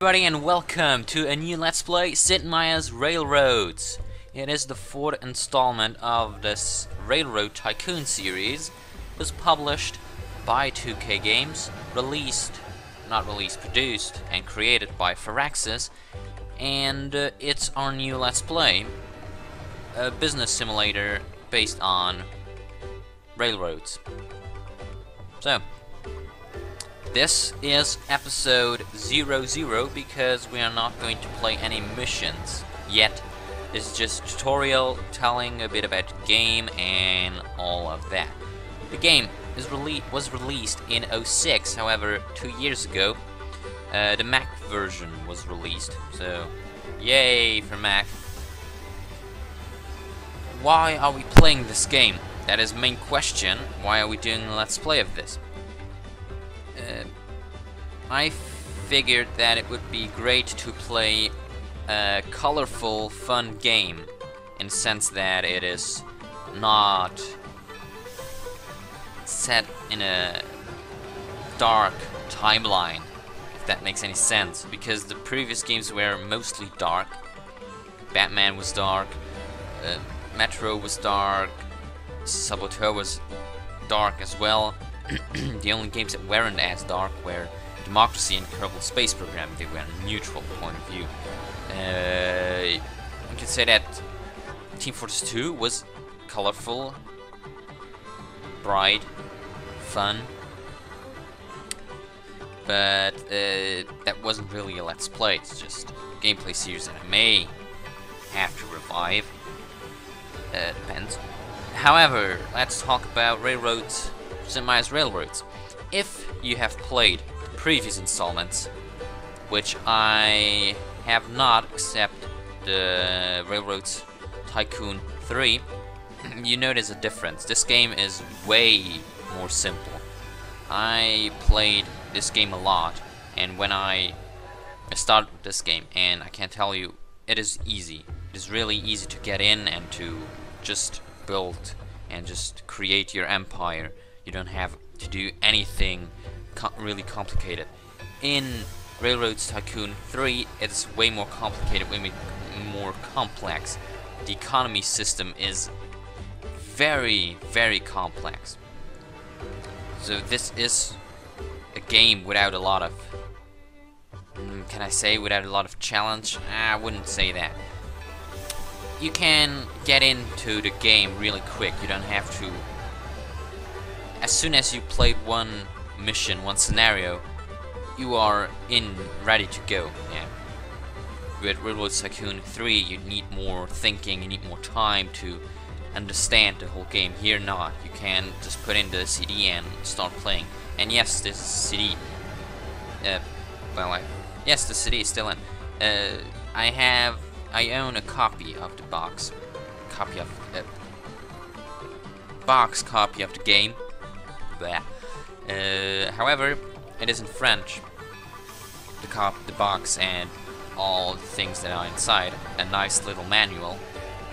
Everybody, and welcome to a new Let's Play, Sid Meier's Railroads. It is the fourth installment of this Railroad Tycoon series. It was published by 2K Games, produced and created by Firaxis, and it's our new Let's Play, a business simulator based on railroads. So, this is episode 00 because we are not going to play any missions yet. This is just a tutorial telling a bit about the game and all of that. The game was released in 06, however 2 years ago the Mac version was released, so yay for Mac. Why are we playing this game? That is the main question. Why are we doing a Let's Play of this? I figured that it would be great to play a colorful, fun game, in the sense that it is not set in a dark timeline, if that makes any sense, because the previous games were mostly dark. Batman was dark, Metro was dark, Saboteur was dark as well. The only games that weren't as dark were Democracy and Kerbal Space Program. They were a neutral point of view. I could say that Team Fortress 2 was colorful, bright, fun, but that wasn't really a Let's Play. It's just a gameplay series that I may have to revive. Depends. However, let's talk about Railroads, Sid Meier's Railroads. If you have played the previous installments, which I have not, except the Railroads Tycoon 3, you notice a difference. This game is way more simple. I played this game a lot, and when I started this game, and I can tell you, it is easy. It is really easy to get in and to just build and just create your empire. You don't have to do anything really complicated. In Railroads Tycoon 3, it's way more complicated, way more complex. The economy system is very, very complex. So this is a game without a lot of, can I say without a lot of challenge? I wouldn't say that. You can get into the game really quick. You don't have to. As soon as you played one mission, one scenario, you are ready to go. Yeah. With Railroads Tycoon 3, you need more thinking, you need more time to understand the whole game. Here not. You can just put in the CD and start playing. And yes, this CD. Yes, the CD is still in. I own a copy of the box copy of the game. However, it is in French. The box and all the things that are inside. A nice little manual.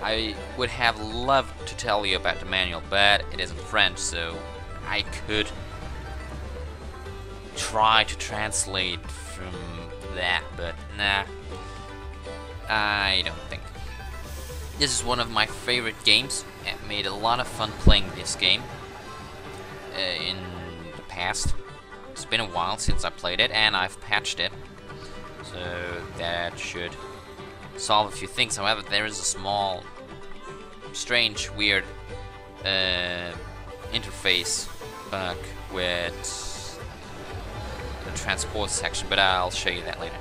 I would have loved to tell you about the manual, but it is in French, so I could try to translate from that, but nah, I don't think. This is one of my favorite games. I made a lot of fun playing this game in the past. It's been a while since I played it, and I've patched it, so that should solve a few things. However, there is a small, strange, weird interface bug with the transport section, but I'll show you that later.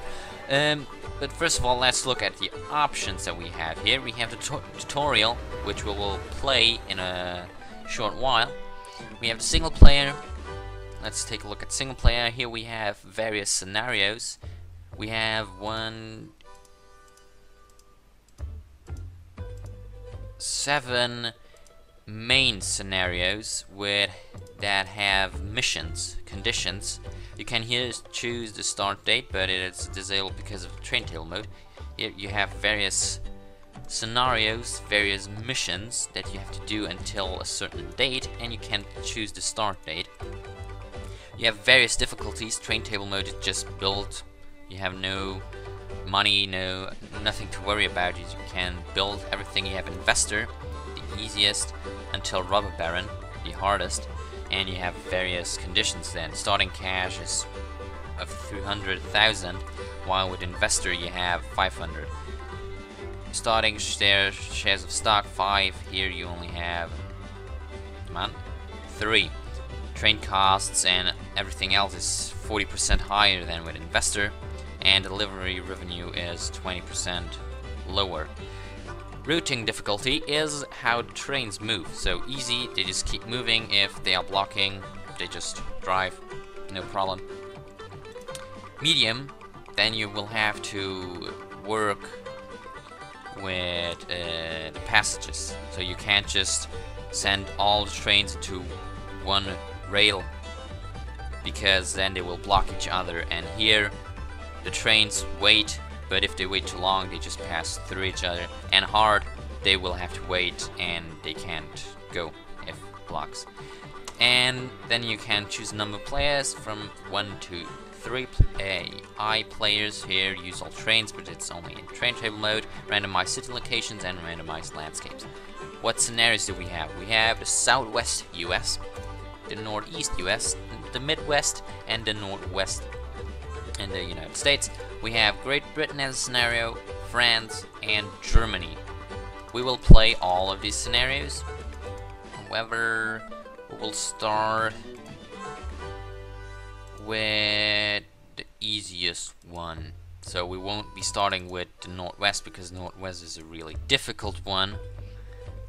But first of all, let's look at the options that we have here. We have the tutorial, which we will play in a short while. We have the single player. Let's take a look at single player. Here we have various scenarios. We have 7 main scenarios that have missions, conditions. You can here choose the start date, but it is disabled because of train table mode. Here you have various scenarios, various missions that you have to do until a certain date, and you can choose the start date. You have various difficulties. Train table mode is just build You have no money, nothing to worry about. You can build everything. You have investor, the easiest, until robber baron, the hardest, and you have various conditions. Then starting cash is of 300,000, while with investor you have 500. Starting shares of stock 5. Here you only have 3. Train costs and everything else is 40% higher than with investor, and delivery revenue is 20% lower. Routing difficulty is how the trains move. So easy, they just keep moving. If they are blocking, they just drive, no problem. Medium, then you will have to work with the passages. So you can't just send all the trains into one rail, because then they will block each other. And here the trains wait, but if they wait too long, they just pass through each other. And hard, they will have to wait and they can't go if blocks. And then you can choose a number of players from 1 to 3 AI players. Here use all trains, but it's only in train table mode. Randomized city locations and randomized landscapes. What scenarios do we have? We have the Southwest US, the Northeast US, the Midwest, and the Northwest in the United States. We have Great Britain as a scenario, France, and Germany. We will play all of these scenarios. However, we will start with the easiest one. So we won't be starting with the Northwest, because Northwest is a really difficult one.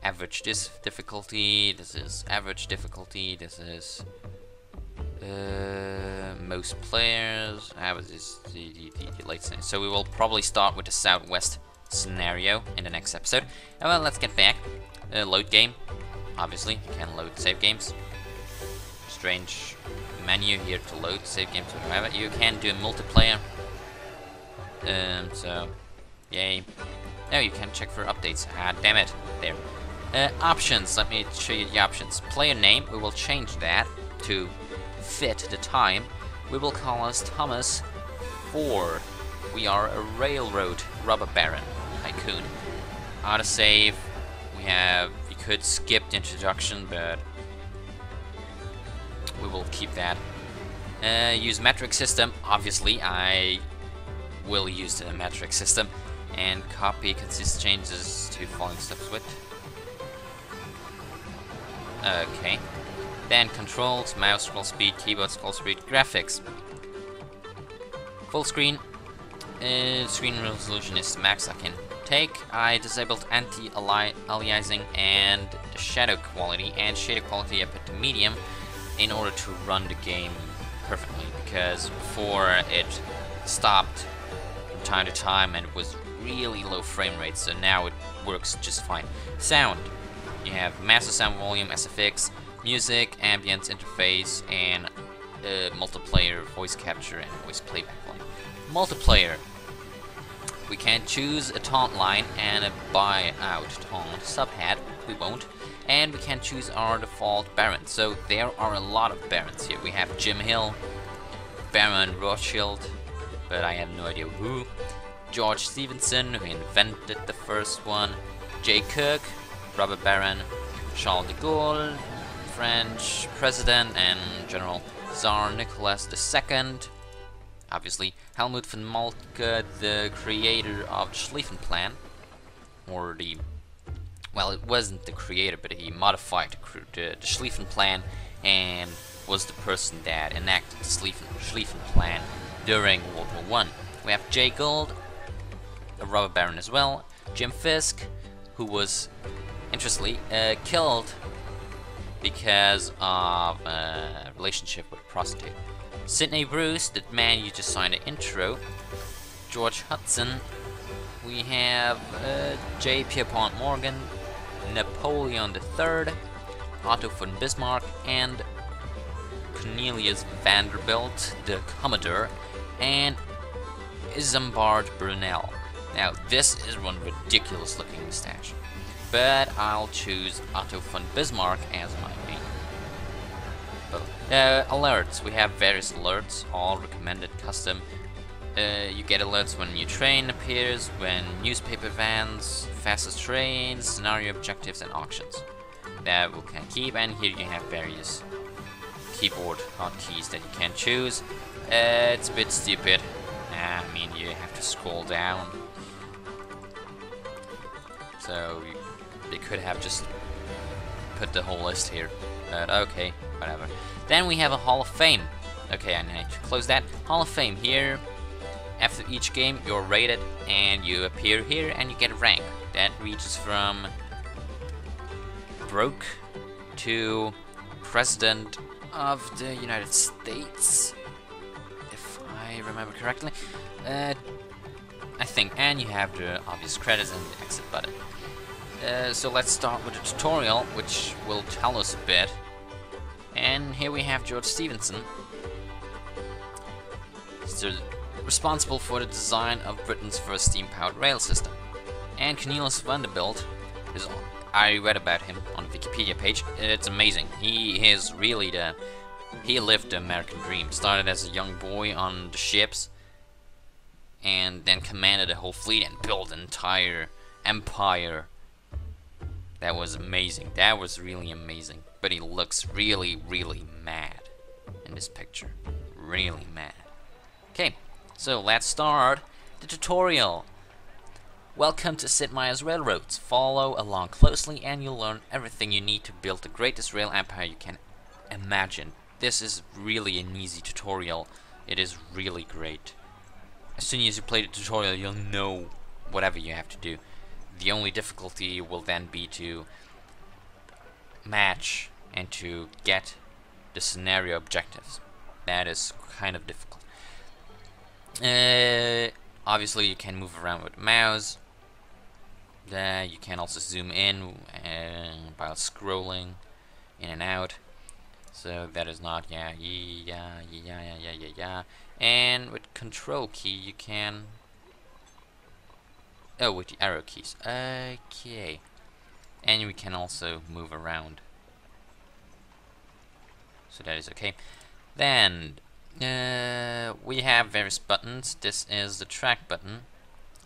Average difficulty, this is average difficulty, this is most players, average is the late scenario. So we will probably start with the Southwest scenario in the next episode. And well, let's get back. Load game, obviously, you can load save games. Strange menu here to load save games, whatever. You can do multiplayer. So, yay. No, you can check for updates. Ah, damn it. There. Options, let me show you the options. Player name, we will change that to fit the time. We will call us Thomas 4. We are a railroad robber baron tycoon. Autosave, you could skip the introduction, but we will keep that. Use metric system, obviously I will use the metric system. And copy consist changes to following steps with. Okay. Then controls, mouse scroll speed, keyboard scroll speed, graphics. Full screen. Screen resolution is the max I can take. I disabled anti-aliasing and the shadow quality, and shadow quality I put to medium in order to run the game perfectly, because before it stopped from time to time and it was really low frame rate, so now it works just fine. Sound. You have master sound volume, SFX, music, ambience interface, and multiplayer voice capture and voice playback line. Multiplayer. We can choose a taunt line and a buyout taunt subhead. We won't. And we can choose our default Baron. So there are a lot of Barons here. We have Jim Hill, Baron Rothschild, but I have no idea who. George Stevenson, who invented the first one. Jay Cook, Robert Baron. Charles de Gaulle, French president and General Tsar Nicholas II. Obviously, Helmut von Moltke, the creator of the Schlieffen Plan, or the, well, it wasn't the creator, but he modified the Schlieffen Plan and was the person that enacted the Schlieffen Plan during World War I. We have Jay Gould, a robber baron as well. Jim Fisk, who was, interestingly, killed because of a relationship with a prostitute. Sidney Bruce, the man you just saw in the intro. George Hudson. We have J. Pierpont Morgan, Napoleon III, Otto von Bismarck, and Cornelius Vanderbilt, the Commodore, and Isambard Brunel. Now, this is one ridiculous looking mustache, but I'll choose Otto von Bismarck as my main. Alerts. We have various alerts, all recommended, custom, You get alerts when new train appears, when newspaper vans, fastest trains, scenario objectives, and auctions. That we can keep, and here you have various keyboard hotkeys that you can choose. It's a bit stupid. I mean, you have to scroll down. So they could have just put the whole list here. But okay, whatever. Then we have a Hall of Fame. Okay, I need to close that. Hall of Fame here. After each game, you're rated and you appear here and you get a rank. That reaches from Broke to President of the United States, if I remember correctly. I think, and you have the obvious credits and the exit button. So let's start with the tutorial, which will tell us a bit. And here we have George Stephenson. He's responsible for the design of Britain's first steam-powered rail system. And Cornelius Vanderbilt is, I read about him on the Wikipedia page. It's amazing. He is really he lived the American dream. Started as a young boy on the ships, and then commanded a whole fleet and built an entire empire. That was amazing. That was really amazing. But he looks really, really mad in this picture. Really mad. Okay, so let's start the tutorial. Welcome to Sid Meier's Railroads. Follow along closely and you'll learn everything you need to build the greatest rail empire you can imagine. This is really an easy tutorial. It is really great. As soon as you play the tutorial, you'll know whatever you have to do. The only difficulty will then be to match and to get the scenario objectives. That is kind of difficult. Obviously you can move around with the mouse. You can also zoom in while scrolling in and out. So that is not yeah. And with control key you can with the arrow keys. Okay. And we can also move around. So that is okay. Then we have various buttons. This is the track button.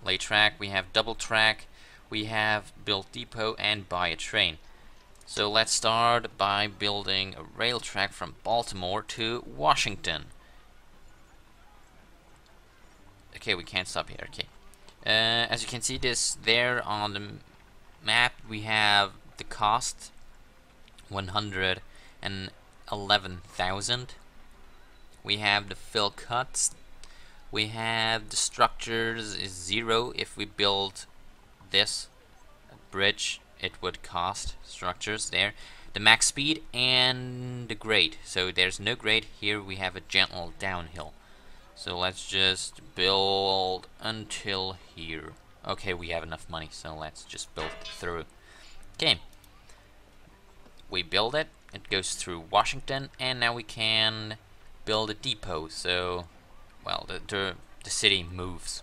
Lay track. We have double track. We have build depot and buy a train. So let's start by building a rail track from Baltimore to Washington. Okay, we can't stop here. Okay. As you can see this there on the map, we have the cost 111,000. We have the fill cuts. We have the structures is 0. If we build this bridge, it would cost structures there. The max speed and the grade. So there's no grade here. We have a gentle downhill. So let's just build until here. Okay, we have enough money, so let's just build through. Okay. We build it. It goes through Washington, and now we can build a depot. So, well, the city moves.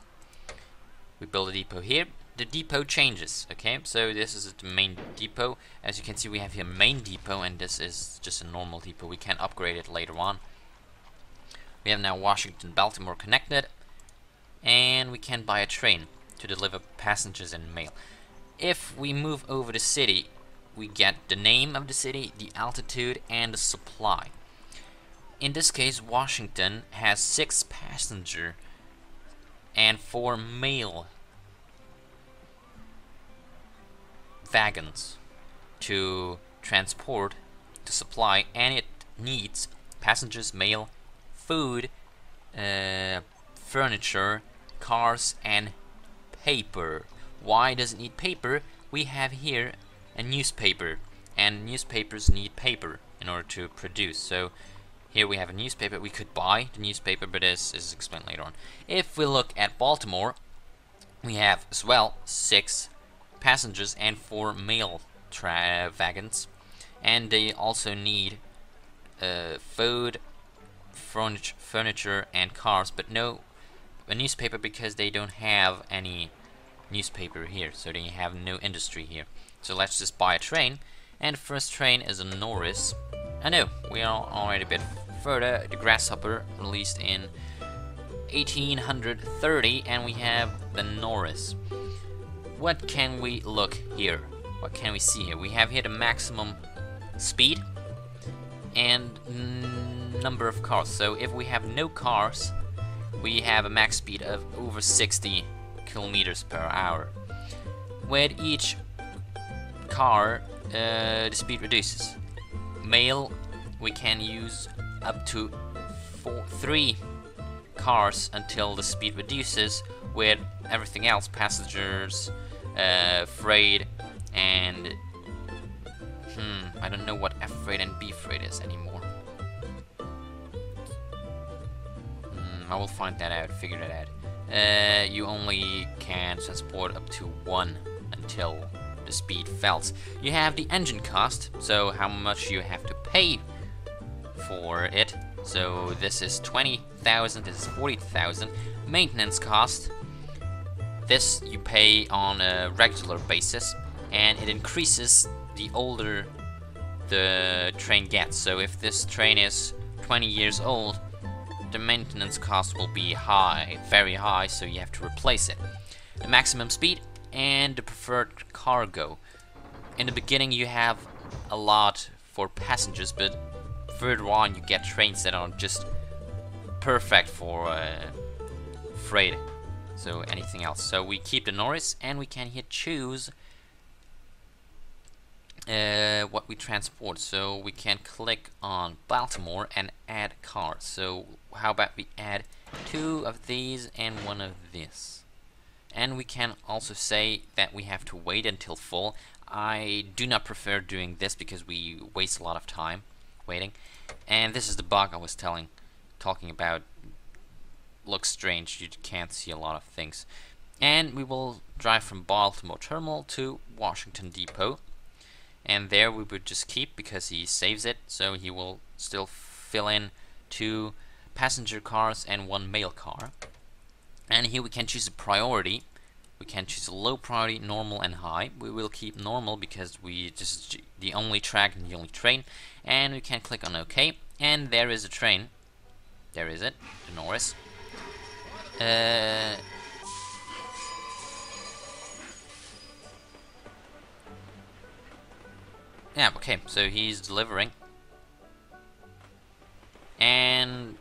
We build a depot here. The depot changes. Okay, so this is the main depot. As you can see, we have here main depot, and this is just a normal depot. We can upgrade it later on. We have now Washington, Baltimore connected, and we can buy a train to deliver passengers and mail. If we move over the city, we get the name of the city, the altitude, and the supply. In this case, Washington has 6 passenger and 4 mail wagons to transport the supply, and it needs passengers, mail, food, furniture, cars, and paper. Why does it need paper? We have here a newspaper, and newspapers need paper in order to produce. So here we have a newspaper. We could buy the newspaper, but this is explained later on. If we look at Baltimore, we have as well 6 passengers and 4 mail wagons, and they also need food, furniture, and cars, but no a newspaper because they don't have any newspaper here, so they have no industry here. So let's just buy a train, and the first train is a Norris. I know we are already a bit further. The Grasshopper, released in 1830, and we have the Norris. What can we look here? What can we see here? We have here the maximum speed and number of cars. So if we have no cars, we have a max speed of over 60 kilometers per hour. With each car, the speed reduces. Mail, we can use up to 3 cars until the speed reduces. With everything else, passengers, freight, and I don't know what F freight and B freight is anymore. I will find that out, figure that out. You only can transport up to 1 until the speed falls. You have the engine cost, so how much you have to pay for it. So this is 20,000, this is 40,000. Maintenance cost, this you pay on a regular basis, and it increases the older the train gets. So if this train is 20 years old, the maintenance cost will be high, very high, so you have to replace it. The maximum speed and the preferred cargo. In the beginning you have a lot for passengers, but further on you get trains that are just perfect for freight, so anything else. So we keep the Norris, and we can here choose what we transport. So we can click on Baltimore and add cars. So how about we add 2 of these and 1 of this. And we can also say that we have to wait until full. I do not prefer doing this because we waste a lot of time waiting. And this is the bug I was talking about. Looks strange, you can't see a lot of things. And we will drive from Baltimore Terminal to Washington Depot. And there we would just keep, because he saves it, so he will still fill in 2 passenger cars and 1 mail car. And here we can choose a priority. We can choose a low priority, normal, and high. We will keep normal because this is the only track and the only train. And we can click on OK. And there is a train. There is it, the Norris. Yeah, okay, so he's delivering. And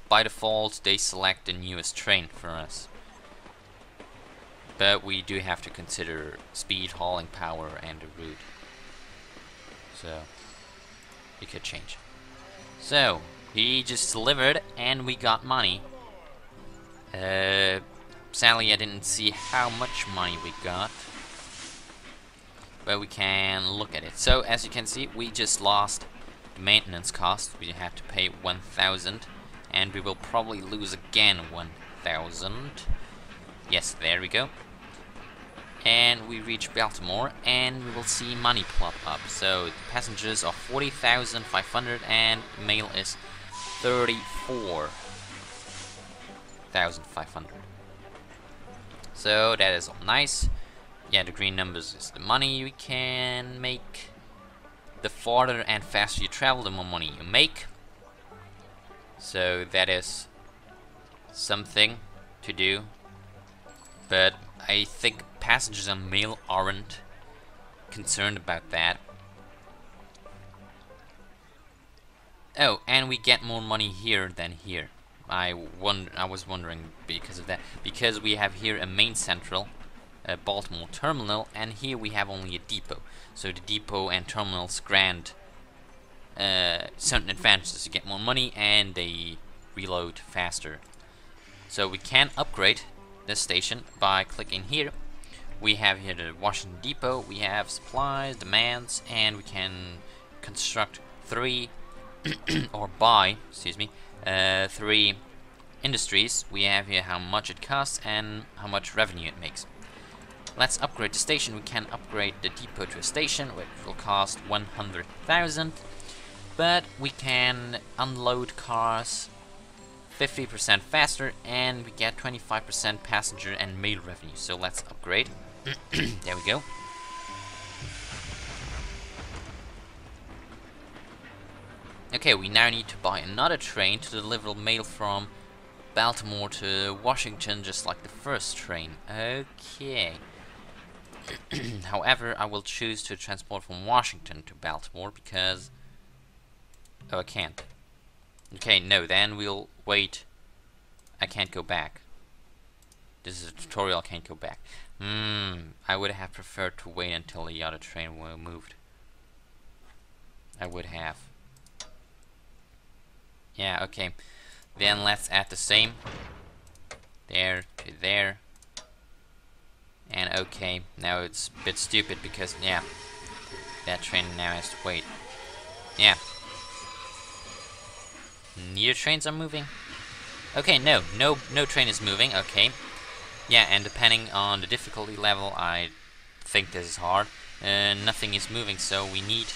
by default, they select the newest train for us. But we do have to consider speed, hauling power, and the route. So, it could change. So, he just delivered, and we got money. Sadly, I didn't see how much money we got. But we can look at it. So, as you can see, we just lost the maintenance cost. We have to pay 1,000. And we will probably lose again 1,000. Yes, there we go. And we reach Baltimore, and we will see money plop up. So, passengers are 40,500, and mail is 34,500. So, that is all nice. Yeah, the green numbers is the money you can make. The farther and faster you travel, the more money you make. So that is something to do. But I think passengers and mail aren't concerned about that. Oh, and we get more money here than here. I was wondering because of that. Because we have here a main central, Baltimore Terminal, and here we have only a depot. So the depot and terminals grant certain advantages. You get more money and they reload faster. So we can upgrade this station by clicking here. We have here the Washington Depot, we have supplies, demands, and we can construct 3 or buy, excuse me, 3 industries. We have here how much it costs and how much revenue it makes. Let's upgrade the station. We can upgrade the depot to a station, which will cost 100,000. But we can unload cars 50% faster, and we get 25% passenger and mail revenue. So let's upgrade. There we go. Okay, we now need to buy another train to deliver mail from Baltimore to Washington, just like the first train. Okay. However, I will choose to transport from Washington to Baltimore because... Oh, I can't. Okay, no, then we'll wait. I can't go back. This is a tutorial, I can't go back. I would have preferred to wait until the other train moved. I would have. Yeah, okay. Then let's add the same. There to there. And okay, now it's a bit stupid because, yeah, that train now has to wait. Yeah. Neither trains are moving. Okay, no train is moving, okay. Yeah, and depending on the difficulty level, I think this is hard. Nothing is moving, so we need...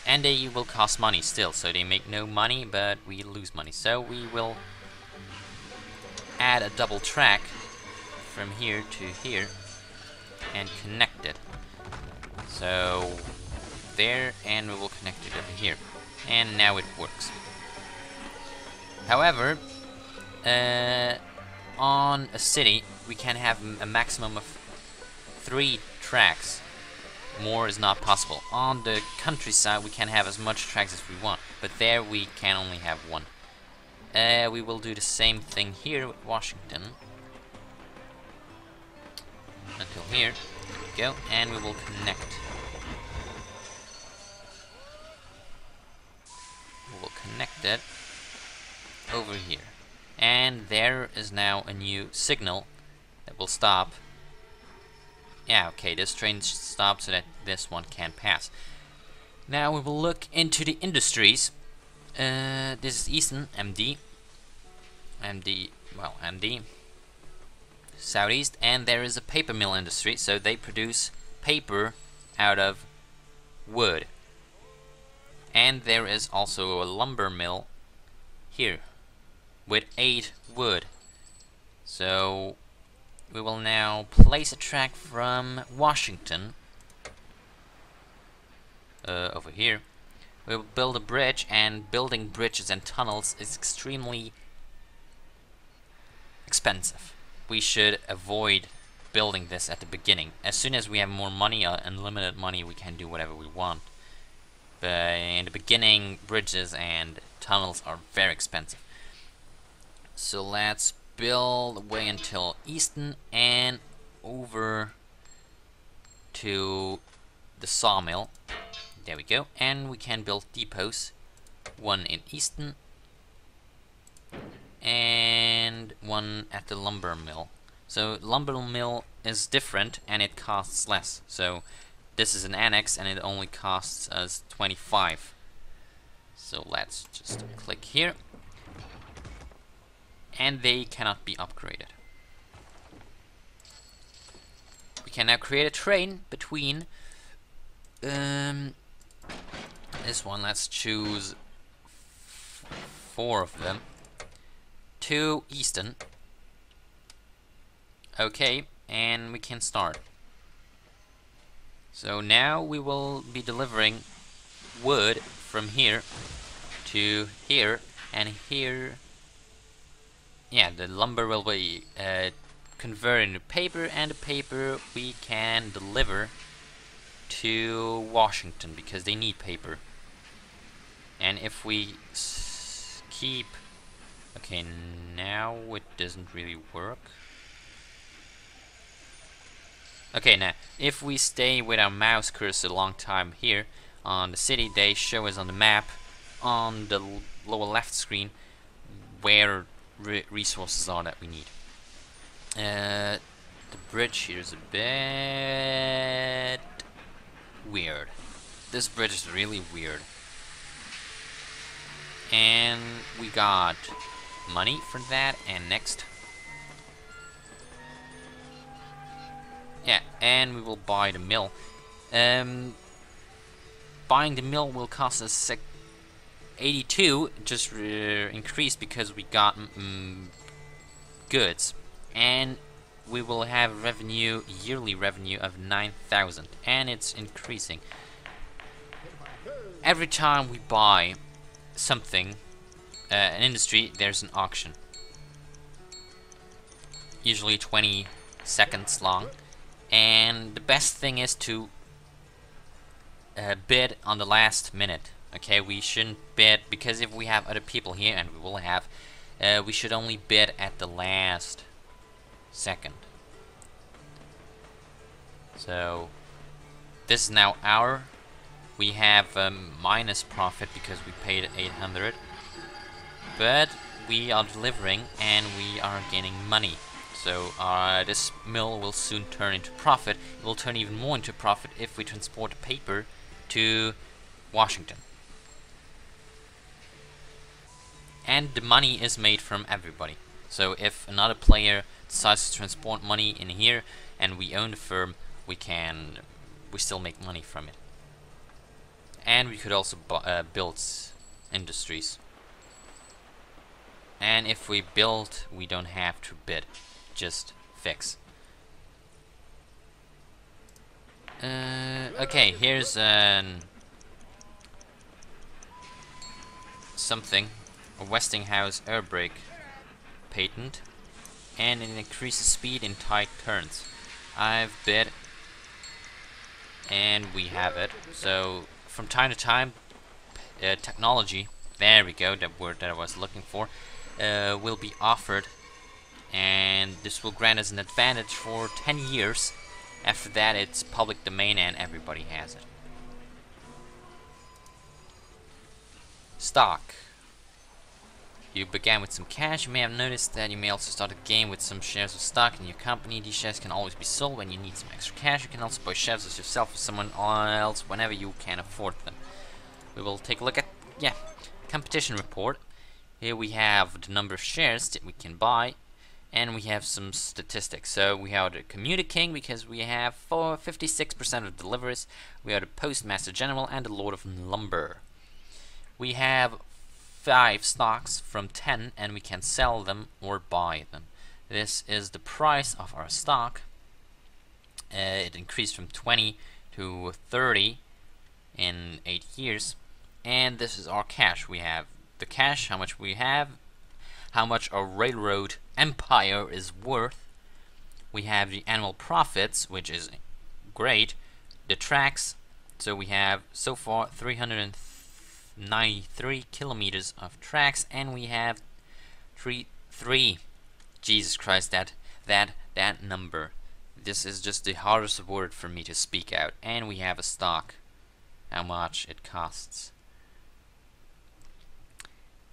And they will cost money still, so they make no money, but we lose money. So we will add a double track from here to here and connect it. So there, and we will connect it over here. And now it works. However, on a city, we can have a maximum of 3 tracks. More is not possible. On the countryside, we can have as much tracks as we want, but there we can only have 1. We will do the same thing here with Washington. Until here. There we go, and we will connect. We will connect it over here. And there is now a new signal that will stop. Yeah, okay, this train stopped so that this one can pass. Now we will look into the industries. This is Easton, MD. MD. Southeast, and there is a paper mill industry, so they produce paper out of wood. And there is also a lumber mill here with 8 wood. So we will now place a track from Washington over here. We will build a bridge, and building bridges and tunnels is extremely expensive. We should avoid building this at the beginning. As soon as we have more money, unlimited money, we can do whatever we want. But in the beginning, bridges and tunnels are very expensive. So let's build a way until Easton and over to the sawmill. There we go. And we can build depots. 1 in Easton and 1 at the lumber mill. So lumber mill is different and it costs less. So this is an annex and it only costs us 25. So let's just click here. And they cannot be upgraded. We can now create a train between this one. Let's choose 4 of them to Easton. Okay, and we can start. So now we will be delivering wood from here to here, and here. Yeah, the lumber will be converted into paper, and the paper we can deliver to Washington because they need paper. And if we keep... Okay, now it doesn't really work. Okay, now, if we stay with our mouse cursor a long time here on the city, they show us on the map on the lower left screen where resources are that we need. The bridge here is a bit weird. This bridge is really weird. And we got money for that, and next. Yeah, and we will buy the mill. Buying the mill will cost us 82, just increased because we got goods, and we will have revenue, yearly revenue of 9,000, and it's increasing. Every time we buy something, an industry, there's an auction. usually 20 seconds long. And the best thing is to bid on the last minute. Okay, we shouldn't bid, because if we have other people here, and we will have, we should only bid at the last second. So this is now our. We have minus profit because we paid 800, but we are delivering and we are gaining money. So this mill will soon turn into profit. It will turn even more into profit if we transport the paper to Washington. And the money is made from everybody. So if another player decides to transport money in here and we own the firm, we still make money from it. And we could also build industries. And if we build, we don't have to bid, just fix. Okay, here's something, a Westinghouse air brake patent, and it increases speed in tight turns. I've bid, and we have it. So from time to time, technology, there we go, that word that I was looking for, will be offered, and this will grant us an advantage for 10 years. After that, it's public domain and everybody has it. Stock. You began with some cash. You may have noticed that you may also start a game with some shares of stock in your company. These shares can always be sold when you need some extra cash. You can also buy shares of yourself or someone else whenever you can afford them. We will take a look at, competition report. Here we have the number of shares that we can buy, and we have some statistics. So we are the Commuter King because we have 56% of deliveries. We are the Postmaster General and the Lord of Lumber. We have 5 stocks from 10, and we can sell them or buy them. This is the price of our stock. It increased from 20 to 30 in 8 years. And this is our cash. We have the cash, how much we have, how much our railroad empire is worth. We have the annual profits, which is great. The tracks, so we have so far 393 kilometers of tracks, and we have three. Jesus Christ, that number. This is just the hardest word for me to speak out. And we have a stock, how much it costs.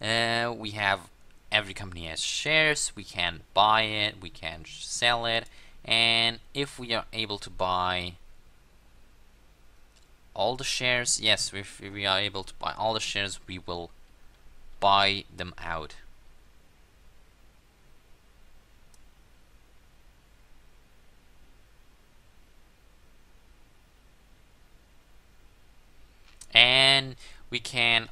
We have, every company has shares. We can buy it, we can sell it, and if we are able to buy all the shares, yes, if we are able to buy all the shares, we will buy them out. And we can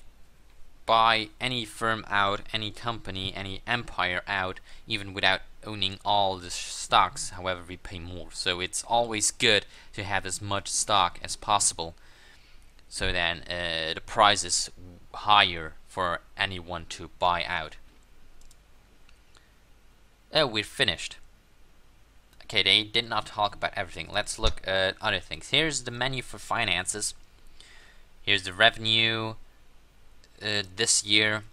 buy any firm out, any company, any empire out, even without owning all the stocks. However, we pay more. So it's always good to have as much stock as possible, so then the price is higher for anyone to buy out. Oh, we're finished. Okay, they did not talk about everything. Let's look at other things. Here's the menu for finances. Here's the revenue. This year,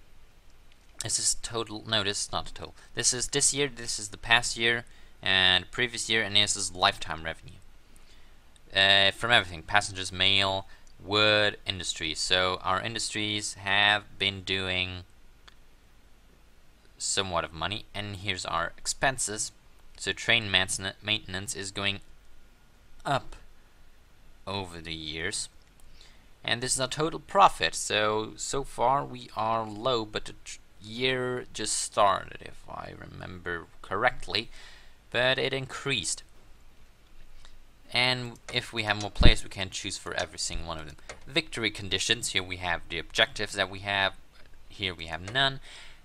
this is total, no, this is not total. This is this year, this is the past year, and previous year, and this is lifetime revenue. From everything, passengers, mail, wood, industries. So our industries have been doing somewhat of money, and here's our expenses. So train maintenance is going up over the years. And this is our total profit. So far we are low, but the year just started, if I remember correctly, but it increased. And if we have more players, we can choose for every single one of them. Victory conditions, here we have the objectives that we have, here we have none.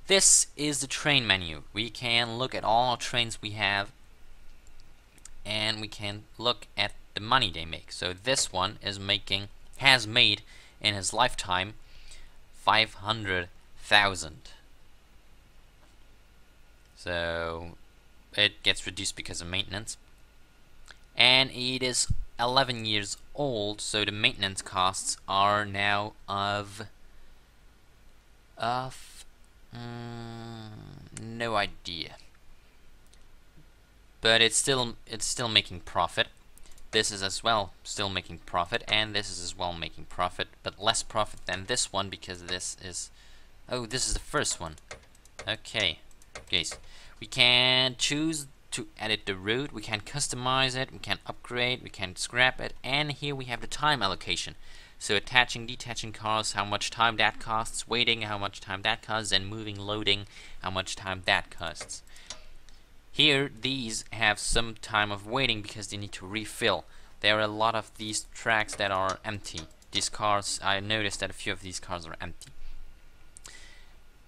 This is the train menu. We can look at all our trains we have, and we can look at the money they make. So this one has made in his lifetime 500,000. So it gets reduced because of maintenance. And it is 11 years old, so the maintenance costs are now of no idea. But it's still making profit. This is as well still making profit, and this is as well making profit, but less profit than this one because this is this is the first one. Okay, guys, we can choose to edit the route, we can customize it, we can upgrade, we can scrap it, and here we have the time allocation. So attaching, detaching cars, how much time that costs, waiting, how much time that costs, and moving, loading, how much time that costs. Here, these have some time of waiting because they need to refill. There are a lot of these tracks that are empty. These cars, I noticed that a few of these cars are empty.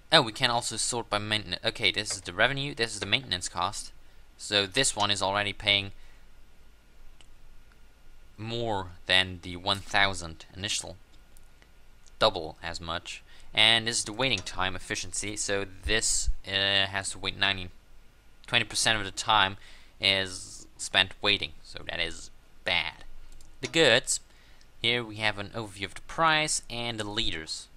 Oh, we can also sort by maintenance. Okay, this is the revenue, this is the maintenance cost. So this one is already paying more than the 1,000 initial. Double as much. And this is the waiting time efficiency. So this has to wait 20% of the time is spent waiting, so that is bad. The goods, here we have an overview of the price and the liters.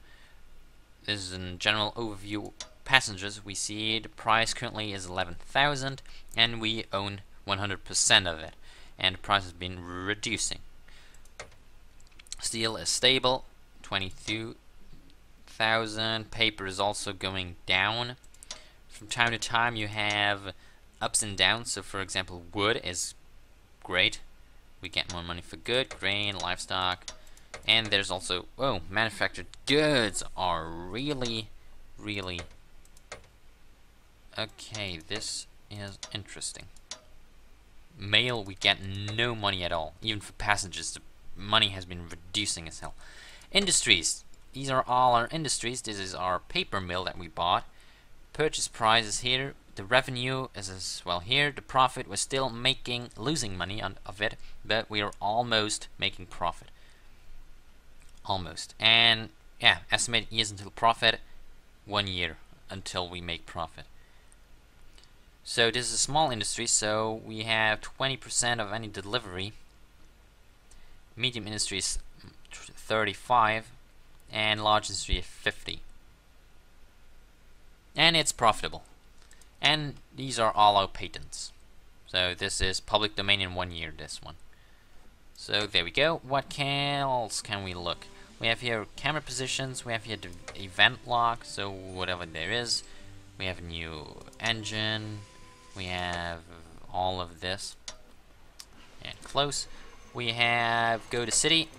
This is a general overview. Passengers, we see the price currently is 11,000 and we own 100% of it, and the price has been reducing. Steel is stable, 22,000. Paper is also going down. From time to time you have ups and downs. So for example, wood is great, we get more money for good, grain, livestock, and there's also manufactured goods are really okay. This is interesting. Mail, we get no money at all. Even for passengers, the money has been reducing as hell. Industries, these are all our industries. This is our paper mill that we bought. Purchase price is here. The revenue is as well here. The profit was still losing money of it, but we are almost making profit. Almost. And yeah, estimated years until profit, 1 year until we make profit. So this is a small industry, so we have 20% of any delivery. Medium industry is 35, and large industry is 50. And it's profitable. And these are all our patents. So this is public domain in 1 year, this one. So there we go. What else can we look? We have here camera positions, we have here the event log, so whatever there is. We have a new engine, we have all of this. And close. We have go to city,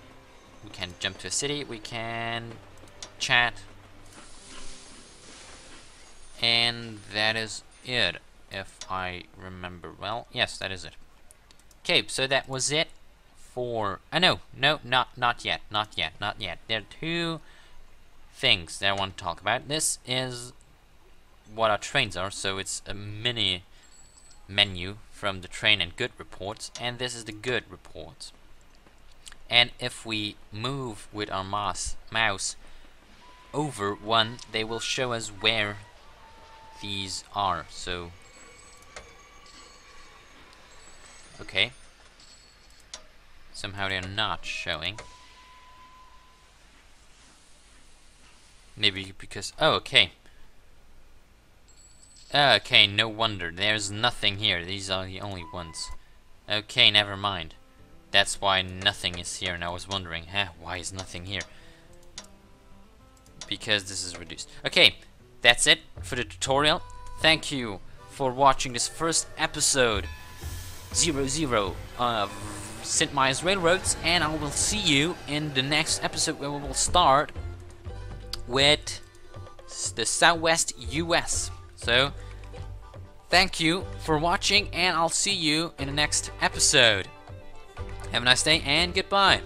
we can jump to a city, we can chat. And that is it, if I remember well. Yes, that is it. Okay, so that was it for... no, not yet. There are two things that I want to talk about. This is what our trains are, so it's a mini menu from the train and good reports, and this is the good reports. And if we move with our mouse over one, they will show us where these are. So okay, somehow they're not showing. Maybe because okay, no wonder there's nothing here. These are the only ones. Okay, never mind. That's why nothing is here, and I was wondering, why is nothing here? Because this is reduced. Okay, that's it for the tutorial. Thank you for watching this first episode 00 of Sid Meier's Railroads, and I will see you in the next episode where we will start with the Southwest US. So, thank you for watching, and I'll see you in the next episode. Have a nice day, and goodbye.